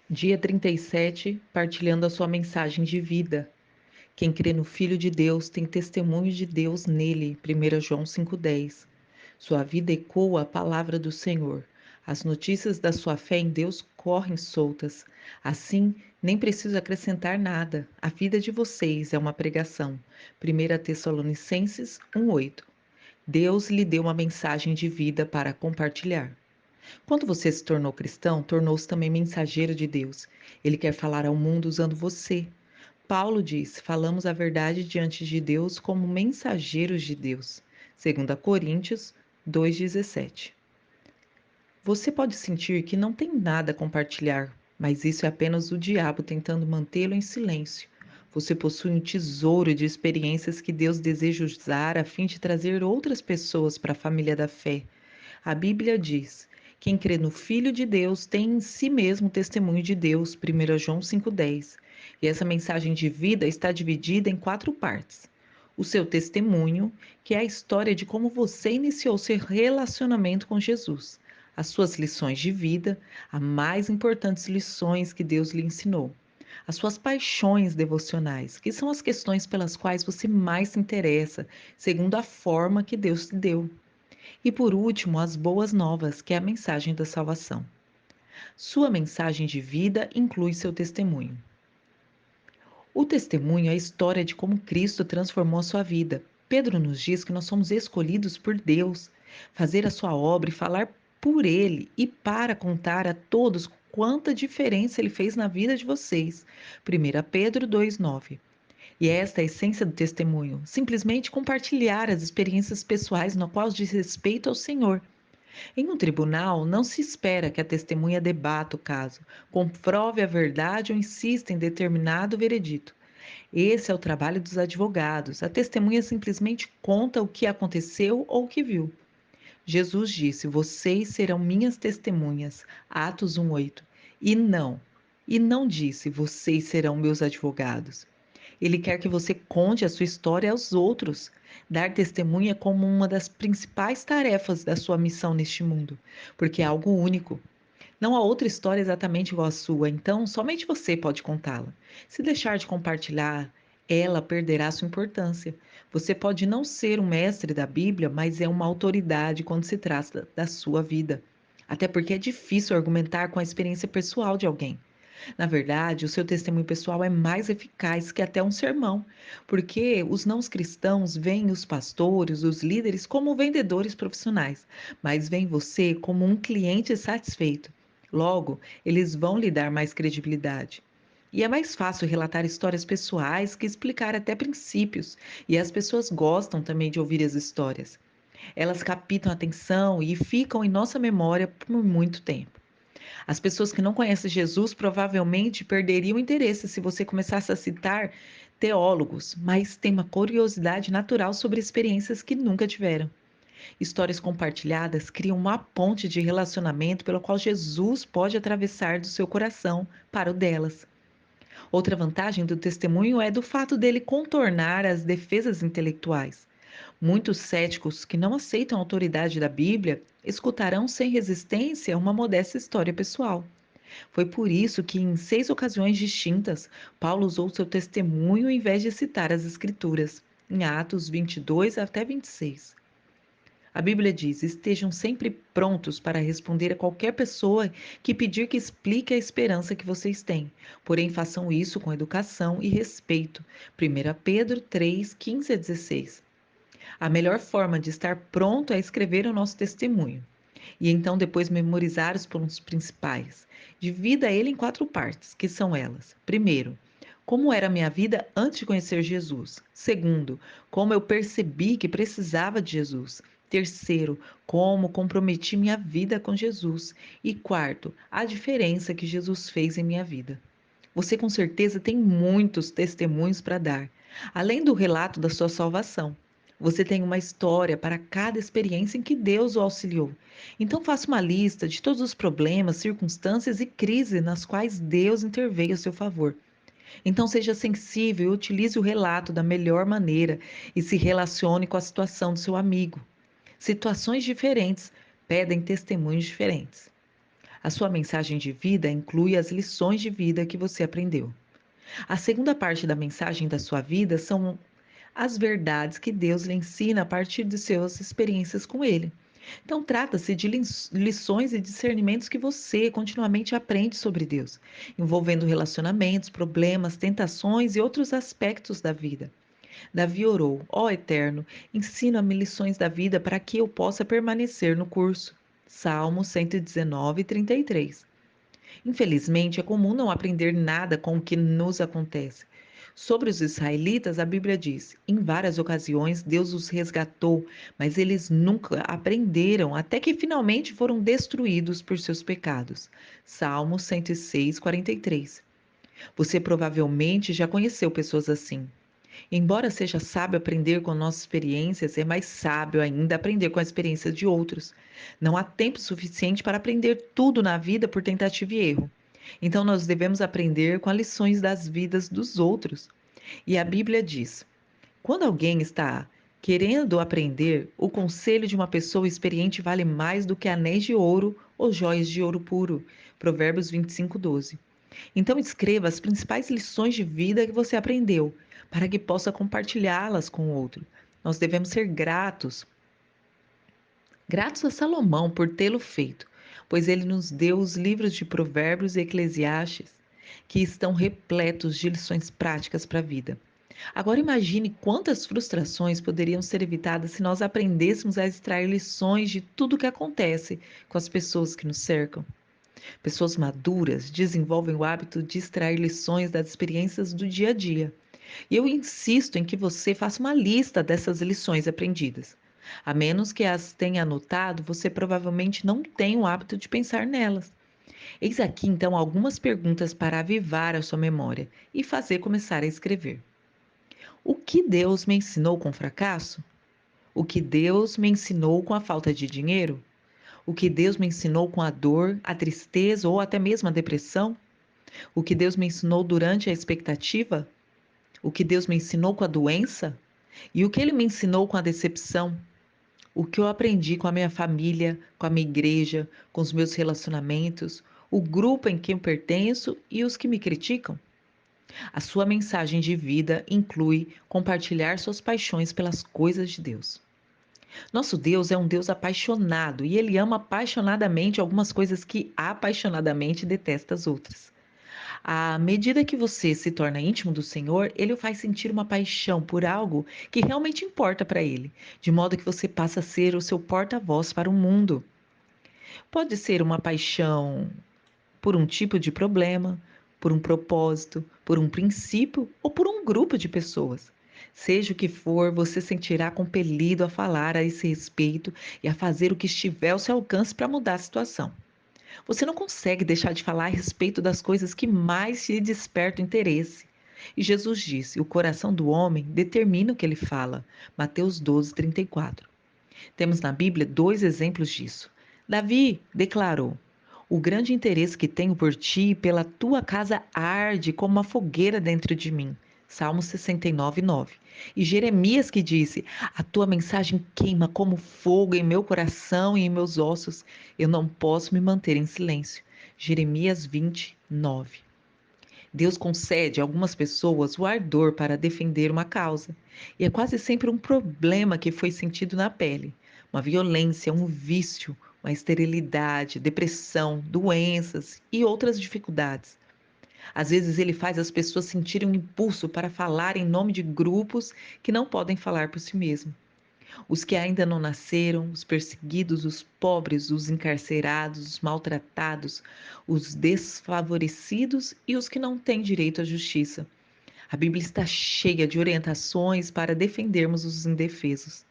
Dia 37, partilhando a sua mensagem de vida. Quem crê no Filho de Deus tem testemunho de Deus nele. 1 João 5,10. Sua vida ecoa a palavra do Senhor. As notícias da sua fé em Deus correm soltas. Assim, nem preciso acrescentar nada. A vida de vocês é uma pregação. 1 Tessalonicenses 1,8. Deus lhe deu uma mensagem de vida para compartilhar. Quando você se tornou cristão, tornou-se também mensageiro de Deus. Ele quer falar ao mundo usando você. Paulo diz: falamos a verdade diante de Deus como mensageiros de Deus. 2 Coríntios 2,17. Você pode sentir que não tem nada a compartilhar, mas isso é apenas o diabo tentando mantê-lo em silêncio. Você possui um tesouro de experiências que Deus deseja usar a fim de trazer outras pessoas para a família da fé. A Bíblia diz: quem crê no Filho de Deus tem em si mesmo o testemunho de Deus. 1 João 5,10. E essa mensagem de vida está dividida em 4 partes. O seu testemunho, que é a história de como você iniciou seu relacionamento com Jesus. As suas lições de vida, as mais importantes lições que Deus lhe ensinou. As suas paixões devocionais, que são as questões pelas quais você mais se interessa, segundo a forma que Deus te deu. E por último, as boas novas, que é a mensagem da salvação. Sua mensagem de vida inclui seu testemunho. O testemunho é a história de como Cristo transformou a sua vida. Pedro nos diz que nós somos escolhidos por Deus, fazer a sua obra e falar por Ele e para contar a todos quanta diferença Ele fez na vida de vocês. 1 Pedro 2,9. E esta é a essência do testemunho, simplesmente compartilhar as experiências pessoais no qual diz respeito ao Senhor. Em um tribunal, não se espera que a testemunha debata o caso, comprove a verdade ou insista em determinado veredito. Esse é o trabalho dos advogados. A testemunha simplesmente conta o que aconteceu ou o que viu. Jesus disse: vocês serão minhas testemunhas. Atos 1,8. E não disse: vocês serão meus advogados. Ele quer que você conte a sua história aos outros. Dar testemunha é como uma das principais tarefas da sua missão neste mundo, porque é algo único. Não há outra história exatamente igual à sua, então somente você pode contá-la. Se deixar de compartilhar, ela perderá sua importância. Você pode não ser um mestre da Bíblia, mas é uma autoridade quando se trata da sua vida. Até porque é difícil argumentar com a experiência pessoal de alguém. Na verdade, o seu testemunho pessoal é mais eficaz que até um sermão, porque os não cristãos veem os pastores, os líderes como vendedores profissionais, mas veem você como um cliente satisfeito. Logo, eles vão lhe dar mais credibilidade. E é mais fácil relatar histórias pessoais que explicar até princípios, e as pessoas gostam também de ouvir as histórias. Elas captam a atenção e ficam em nossa memória por muito tempo. As pessoas que não conhecem Jesus provavelmente perderiam interesse se você começasse a citar teólogos, mas têm uma curiosidade natural sobre experiências que nunca tiveram. Histórias compartilhadas criam uma ponte de relacionamento pelo qual Jesus pode atravessar do seu coração para o delas. Outra vantagem do testemunho é do fato dele contornar as defesas intelectuais. Muitos céticos que não aceitam a autoridade da Bíblia escutarão sem resistência uma modesta história pessoal. Foi por isso que, em 6 ocasiões distintas, Paulo usou seu testemunho em vez de citar as Escrituras, em Atos 22 até 26. A Bíblia diz: estejam sempre prontos para responder a qualquer pessoa que pedir que explique a esperança que vocês têm. Porém, façam isso com educação e respeito. 1 Pedro 3, 15 a 16. A melhor forma de estar pronto é escrever o nosso testemunho. E então depois memorizar os pontos principais. Divida ele em 4 partes, que são elas. Primeiro, como era a minha vida antes de conhecer Jesus. Segundo, como eu percebi que precisava de Jesus. Terceiro, como comprometi minha vida com Jesus. E quarto, a diferença que Jesus fez em minha vida. Você com certeza tem muitos testemunhos para dar, além do relato da sua salvação. Você tem uma história para cada experiência em que Deus o auxiliou. Então faça uma lista de todos os problemas, circunstâncias e crises nas quais Deus interveio a seu favor. Então seja sensível e utilize o relato da melhor maneira e se relacione com a situação do seu amigo. Situações diferentes pedem testemunhos diferentes. A sua mensagem de vida inclui as lições de vida que você aprendeu. A segunda parte da mensagem da sua vida são as verdades que Deus lhe ensina a partir de suas experiências com Ele. Então, trata-se de lições e discernimentos que você continuamente aprende sobre Deus, envolvendo relacionamentos, problemas, tentações e outros aspectos da vida. Davi orou: Ó Eterno, ensina-me lições da vida para que eu possa permanecer no curso. Salmo 119, 33. Infelizmente, é comum não aprender nada com o que nos acontece. Sobre os israelitas, a Bíblia diz: em várias ocasiões Deus os resgatou, mas eles nunca aprenderam até que finalmente foram destruídos por seus pecados. Salmo 106, 43. Você provavelmente já conheceu pessoas assim. Embora seja sábio aprender com nossas experiências, é mais sábio ainda aprender com a experiência de outros. Não há tempo suficiente para aprender tudo na vida por tentativa e erro. Então, nós devemos aprender com as lições das vidas dos outros. E a Bíblia diz: quando alguém está querendo aprender, o conselho de uma pessoa experiente vale mais do que anéis de ouro ou joias de ouro puro. Provérbios 25, 12. Então, escreva as principais lições de vida que você aprendeu, para que possa compartilhá-las com o outro. Nós devemos ser gratos a Salomão por tê-lo feito, pois ele nos deu os livros de Provérbios e Eclesiastes, que estão repletos de lições práticas para a vida. Agora imagine quantas frustrações poderiam ser evitadas se nós aprendêssemos a extrair lições de tudo o que acontece com as pessoas que nos cercam. Pessoas maduras desenvolvem o hábito de extrair lições das experiências do dia a dia. E eu insisto em que você faça uma lista dessas lições aprendidas. A menos que as tenha anotado, você provavelmente não tem o hábito de pensar nelas. Eis aqui então algumas perguntas para avivar a sua memória e fazer começar a escrever. O que Deus me ensinou com fracasso? O que Deus me ensinou com a falta de dinheiro? O que Deus me ensinou com a dor, a tristeza ou até mesmo a depressão? O que Deus me ensinou durante a expectativa? O que Deus me ensinou com a doença? E o que Ele me ensinou com a decepção? O que eu aprendi com a minha família, com a minha igreja, com os meus relacionamentos, o grupo em que eu pertenço e os que me criticam? A sua mensagem de vida inclui compartilhar suas paixões pelas coisas de Deus. Nosso Deus é um Deus apaixonado e Ele ama apaixonadamente algumas coisas que apaixonadamente detesta as outras. À medida que você se torna íntimo do Senhor, Ele o faz sentir uma paixão por algo que realmente importa para Ele, de modo que você passa a ser o seu porta-voz para o mundo. Pode ser uma paixão por um tipo de problema, por um propósito, por um princípio ou por um grupo de pessoas. Seja o que for, você sentirá compelido a falar a esse respeito e a fazer o que estiver ao seu alcance para mudar a situação. Você não consegue deixar de falar a respeito das coisas que mais lhe despertam interesse. E Jesus disse: o coração do homem determina o que ele fala. Mateus 12, 34. Temos na Bíblia dois exemplos disso. Davi declarou: o grande interesse que tenho por ti e pela tua casa arde como uma fogueira dentro de mim. Salmo 69, 9. E Jeremias que disse: a tua mensagem queima como fogo em meu coração e em meus ossos. Eu não posso me manter em silêncio. Jeremias 20, 9. Deus concede a algumas pessoas o ardor para defender uma causa. E é quase sempre um problema que foi sentido na pele. Uma violência, um vício, uma esterilidade, depressão, doenças e outras dificuldades. Às vezes ele faz as pessoas sentirem um impulso para falar em nome de grupos que não podem falar por si mesmos. Os que ainda não nasceram, os perseguidos, os pobres, os encarcerados, os maltratados, os desfavorecidos e os que não têm direito à justiça. A Bíblia está cheia de orientações para defendermos os indefesos.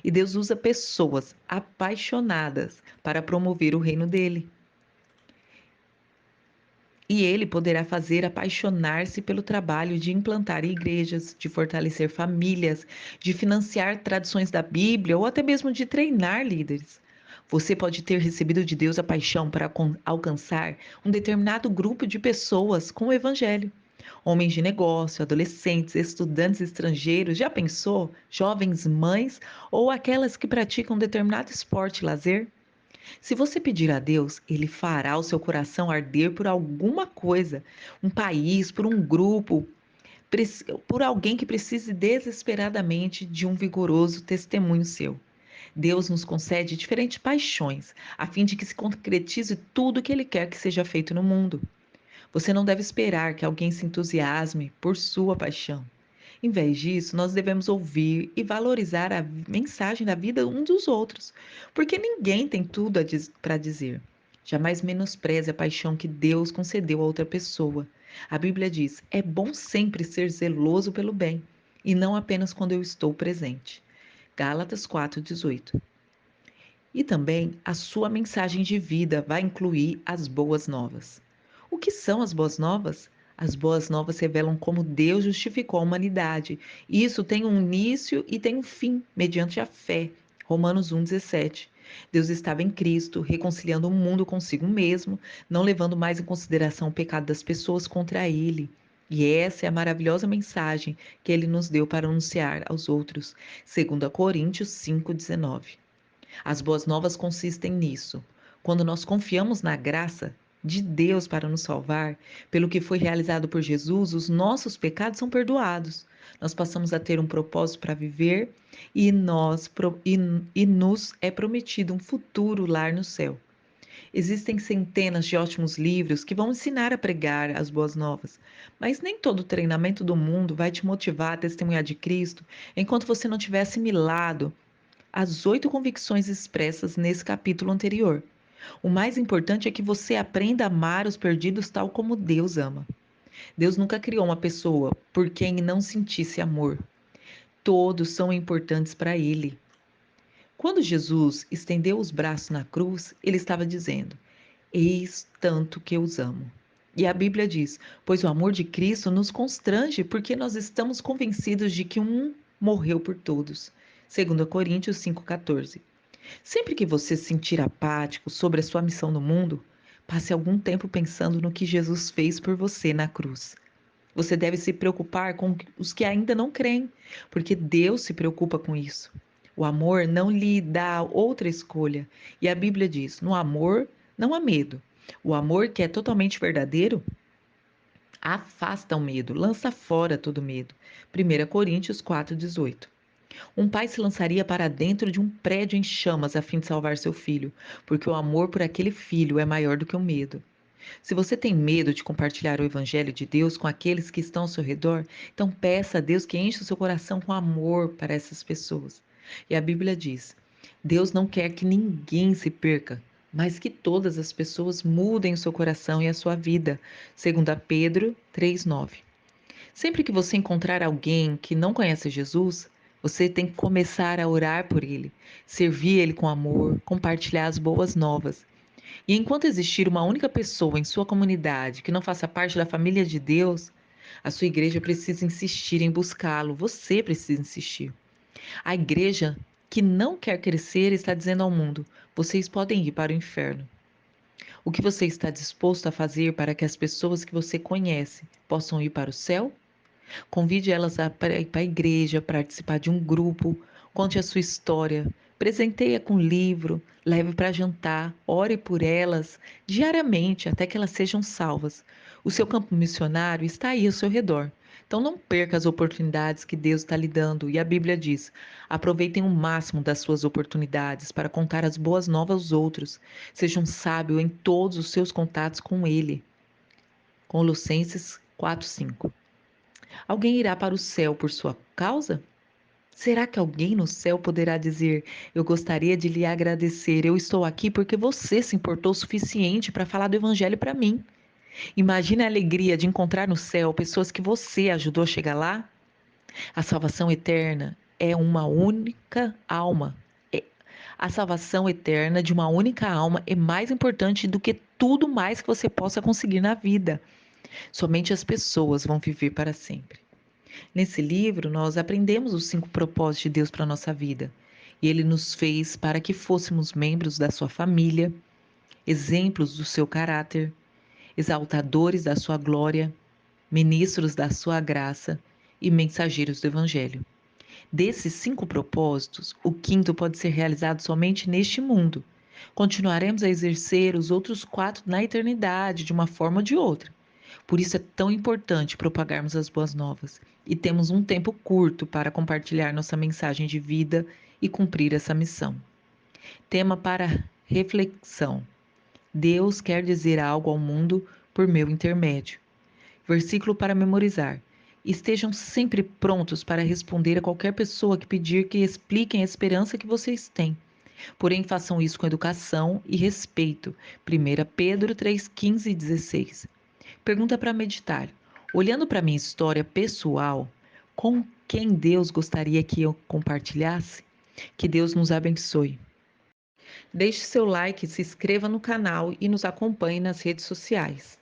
E Deus usa pessoas apaixonadas para promover o reino dele. E ele poderá fazer apaixonar-se pelo trabalho de implantar igrejas, de fortalecer famílias, de financiar tradições da Bíblia ou até mesmo de treinar líderes. Você pode ter recebido de Deus a paixão para alcançar um determinado grupo de pessoas com o Evangelho. Homens de negócio, adolescentes, estudantes estrangeiros, já pensou? Jovens mães ou aquelas que praticam determinado esporte e lazer? Se você pedir a Deus, Ele fará o seu coração arder por alguma coisa, um país, por um grupo, por alguém que precise desesperadamente de um vigoroso testemunho seu. Deus nos concede diferentes paixões, a fim de que se concretize tudo o que Ele quer que seja feito no mundo. Você não deve esperar que alguém se entusiasme por sua paixão. Em vez disso, nós devemos ouvir e valorizar a mensagem da vida um dos outros, porque ninguém tem tudo para dizer. Jamais menospreze a paixão que Deus concedeu a outra pessoa. A Bíblia diz: é bom sempre ser zeloso pelo bem, e não apenas quando eu estou presente. Gálatas 4:18. E também a sua mensagem de vida vai incluir as boas novas. O que são as boas novas? As boas novas revelam como Deus justificou a humanidade. E isso tem um início e tem um fim, mediante a fé. Romanos 1,17. Deus estava em Cristo, reconciliando o mundo consigo mesmo, não levando mais em consideração o pecado das pessoas contra ele. E essa é a maravilhosa mensagem que ele nos deu para anunciar aos outros. 2 Coríntios 5,19. As boas novas consistem nisso. Quando nós confiamos na graça de Deus para nos salvar, pelo que foi realizado por Jesus, os nossos pecados são perdoados. Nós passamos a ter um propósito para viver e nos é prometido um futuro lar no céu. Existem centenas de ótimos livros que vão ensinar a pregar as boas novas, mas nem todo treinamento do mundo vai te motivar a testemunhar de Cristo enquanto você não tiver assimilado as 8 convicções expressas nesse capítulo anterior. O mais importante é que você aprenda a amar os perdidos tal como Deus ama. Deus nunca criou uma pessoa por quem não sentisse amor. Todos são importantes para Ele. Quando Jesus estendeu os braços na cruz, Ele estava dizendo: Eis tanto que eu os amo. E a Bíblia diz: pois o amor de Cristo nos constrange porque nós estamos convencidos de que um morreu por todos. 2 Coríntios 5,14. Sempre que você se sentir apático sobre a sua missão no mundo, passe algum tempo pensando no que Jesus fez por você na cruz. Você deve se preocupar com os que ainda não creem, porque Deus se preocupa com isso. O amor não lhe dá outra escolha. E a Bíblia diz: no amor não há medo. O amor que é totalmente verdadeiro afasta o medo, lança fora todo medo. 1 Coríntios 4,18. Um pai se lançaria para dentro de um prédio em chamas a fim de salvar seu filho, porque o amor por aquele filho é maior do que o medo. Se você tem medo de compartilhar o evangelho de Deus com aqueles que estão ao seu redor, então peça a Deus que encha o seu coração com amor para essas pessoas. E a Bíblia diz: Deus não quer que ninguém se perca, mas que todas as pessoas mudem o seu coração e a sua vida. 2 Pedro 3,9. Sempre que você encontrar alguém que não conhece Jesus, você tem que começar a orar por ele, servir ele com amor, compartilhar as boas novas. E enquanto existir uma única pessoa em sua comunidade que não faça parte da família de Deus, a sua igreja precisa insistir em buscá-lo. Você precisa insistir. A igreja que não quer crescer está dizendo ao mundo: vocês podem ir para o inferno. O que você está disposto a fazer para que as pessoas que você conhece possam ir para o céu? Convide elas para ir para a igreja, participar de um grupo, conte a sua história, presenteie-a com livro, leve para jantar, ore por elas diariamente até que elas sejam salvas. O seu campo missionário está aí ao seu redor. Então não perca as oportunidades que Deus está lhe dando. E a Bíblia diz: aproveitem o máximo das suas oportunidades para contar as boas novas aos outros. Seja um sábio em todos os seus contatos com Ele. Colossenses 4:5. Alguém irá para o céu por sua causa? Será que alguém no céu poderá dizer: eu gostaria de lhe agradecer, eu estou aqui porque você se importou o suficiente para falar do Evangelho para mim? Imagine a alegria de encontrar no céu pessoas que você ajudou a chegar lá? A salvação eterna é uma única alma. A salvação eterna de uma única alma é mais importante do que tudo mais que você possa conseguir na vida. Somente as pessoas vão viver para sempre. Nesse livro, nós aprendemos os 5 propósitos de Deus para a nossa vida. E Ele nos fez para que fôssemos membros da sua família, exemplos do seu caráter, exaltadores da sua glória, ministros da sua graça e mensageiros do Evangelho. Desses 5 propósitos, o quinto pode ser realizado somente neste mundo. Continuaremos a exercer os outros 4 na eternidade, de uma forma ou de outra. Por isso é tão importante propagarmos as boas novas. E temos um tempo curto para compartilhar nossa mensagem de vida e cumprir essa missão. Tema para reflexão: Deus quer dizer algo ao mundo por meu intermédio. Versículo para memorizar: Estejam sempre prontos para responder a qualquer pessoa que pedir que expliquem a esperança que vocês têm. Porém, façam isso com educação e respeito. 1 Pedro 3:15 e 16. Pergunta para meditar: olhando para minha história pessoal, com quem Deus gostaria que eu compartilhasse? Que Deus nos abençoe. Deixe seu like, se inscreva no canal e nos acompanhe nas redes sociais.